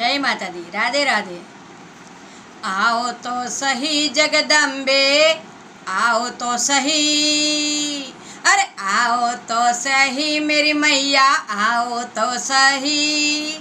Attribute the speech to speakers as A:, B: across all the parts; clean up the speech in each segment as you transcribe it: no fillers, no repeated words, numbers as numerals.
A: जय माता दी, राधे राधे। आओ तो सही जगदम्बे, आओ तो सही, अरे आओ तो सही मेरी मैया, आओ तो सही।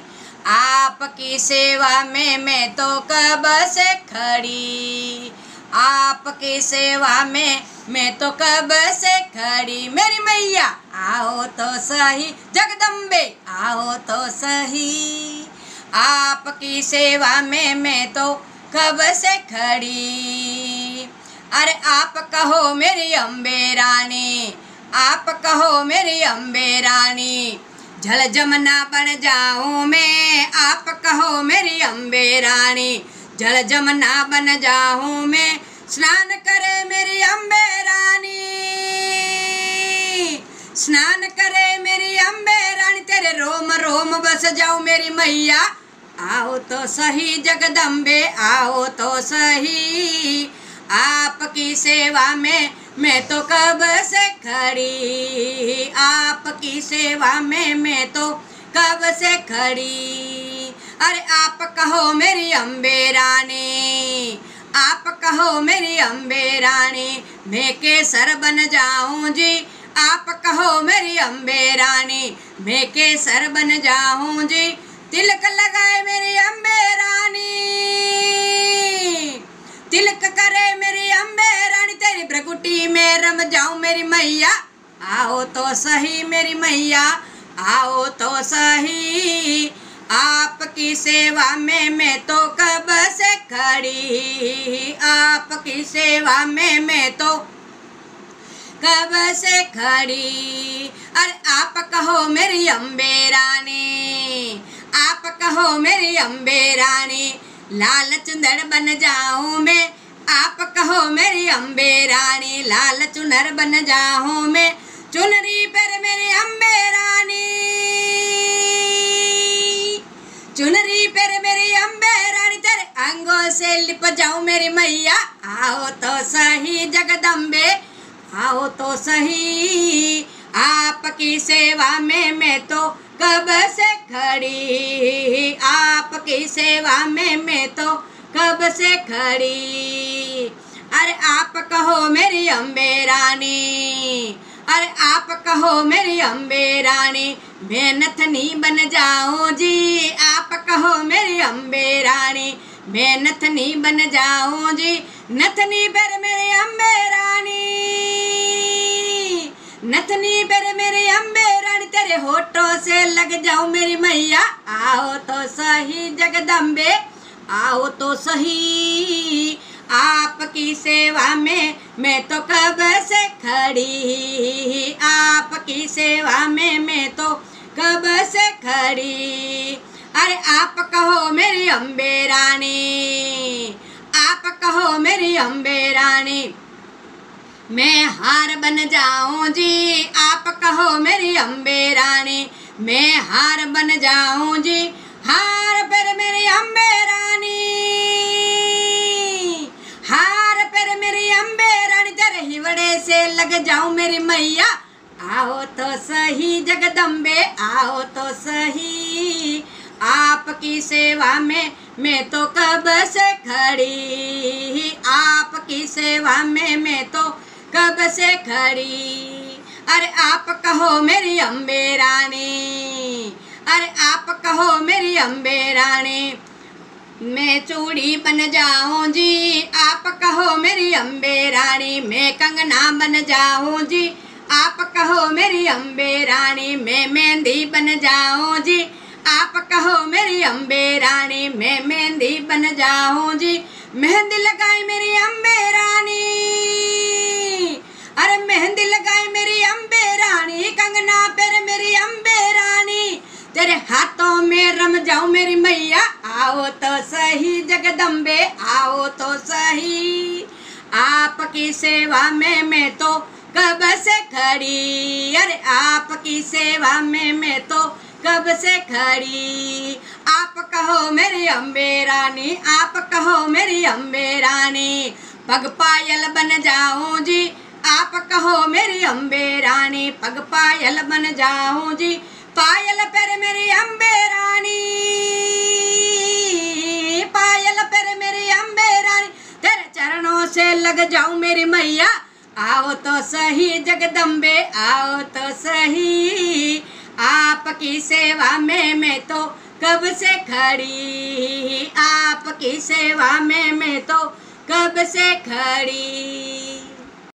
A: आपकी सेवा में मैं तो कब से खड़ी, आपकी सेवा में मैं तो कब से खड़ी। मेरी मैया आओ तो सही, जगदम्बे आओ तो सही। आपकी सेवा में मैं तो कब से खड़ी। अरे आप कहो मेरी अम्बे रानी, आप कहो मेरी अम्बे रानी, जल जमुना बन जाऊं मैं। आप कहो मेरी अम्बे रानी, जल जमुना बन जाऊं मैं। स्नान करे मेरी अम्बे रानी, स्नान करे मेरी अम्बे रानी, तेरे रोम रोम बस जाऊं मेरी मैया। आओ तो सही जगदम्बे, आओ तो सही। आपकी सेवा में मैं तो कब से खड़ी, आपकी सेवा में मैं तो कब से खड़ी। अरे आप कहो मेरी अम्बे रानी, आप कहो मेरी अम्बे रानी, मैं केसर बन जाऊं जी। आप कहो मेरी अम्बे रानी, मैं केसर बन जाऊं जी। तिलक लगाए मेरी अम्बे रानी, तिलक करे मेरी अम्बे रानी, तेरी भ्रकुटी में रम जाऊं मेरी मैया। आओ तो सही मेरी मैया, आओ तो सही। आपकी सेवा में मैं तो कब से खड़ी, आपकी सेवा में मैं तो कब से खड़ी। अरे आप कहो मेरी अम्बे रानी, आप कहो मेरी अम्बे रानी, लाल चुनर बन जाऊं मैं। आप कहो मेरी अम्बे रानी, लाल चुनर बन जाऊं मैं। चुनरी पर मेरी अम्बे रानी, चुनरी पर मेरी अम्बे रानी, तेरे अंगों से लिप जाऊं मेरी मैया। आओ तो सही जगदम्बे, आओ तो सही। आपकी सेवा में मैं तो कब से खड़ी, आपकी सेवा में मैं तो कब से खड़ी। अरे आप कहो मेरी अम्बे रानी, अरे आप कहो मेरी अम्बे रानी, मैं नथनी बन जाऊं जी। आप कहो मेरी अम्बे रानी, मैं नथनी बन जाऊं जी। नथनी पर मेरी अम्बे रानी, नथनी पर मेरी अम्बे रानी, तेरे होठों से लग जाऊं मेरी मैया। आओ तो सही जगदम्बे, आओ तो सही। आपकी सेवा में मैं तो कब से खड़ी, आपकी सेवा में मैं तो कब से खड़ी। अरे आप कहो मेरी अम्बे रानी, आप कहो मेरी अम्बे रानी, मैं हार बन जाऊं जी। आप कहो मेरी अम्बे रानी, मैं हार बन जाऊं जी। हार पर मेरी अम्बे रानी, हार पर मेरी अम्बे रानी, तेरे हिवड़े से लग जाऊं मेरी मैया। आओ तो सही जगदम्बे, आओ तो सही। आपकी सेवा में मैं तो कब से खड़ी, आपकी सेवा में मैं तो कब से खड़ी। अरे आप कहो मेरी अम्बे रानी, अरे आप कहो मेरी अम्बे रानी, मैं चूड़ी बन जाऊं जी। आप कहो मेरी अम्बे रानी, मैं कंगना बन जाऊं जी। आप कहो मेरी अम्बे रानी, मैं मेहंदी बन जाऊं जी। आप कहो मेरी अम्बे रानी, मैं मेहंदी बन जाऊं जी। मेहंदी लगाई मेरी अम्बे रानी, अरे मेहंदी लगाई मेरी अम्बे रानी, कंगना पर मेरी अम्बे रानी, तेरे हाथों में रम जाऊं मेरी मैया। आओ तो सही जगदम्बे, आओ तो सही। आपकी सेवा में मैं तो कब से खड़ी, अरे आपकी सेवा में मैं तो कब से खड़ी। आप कहो मेरी अम्बे रानी, आप कहो मेरी अम्बे रानी, पग पायल बन जाऊं जी। आप कहो मेरी अम्बे रानी, पग पायल बन जाऊं जी। पायल पर मेरी अम्बे रानी, से लग जाऊं मेरी मैया, आओ तो सही जगदम्बे आओ तो सही। आपकी सेवा में मैं तो कब से खड़ी, आपकी सेवा में मैं तो कब से खड़ी।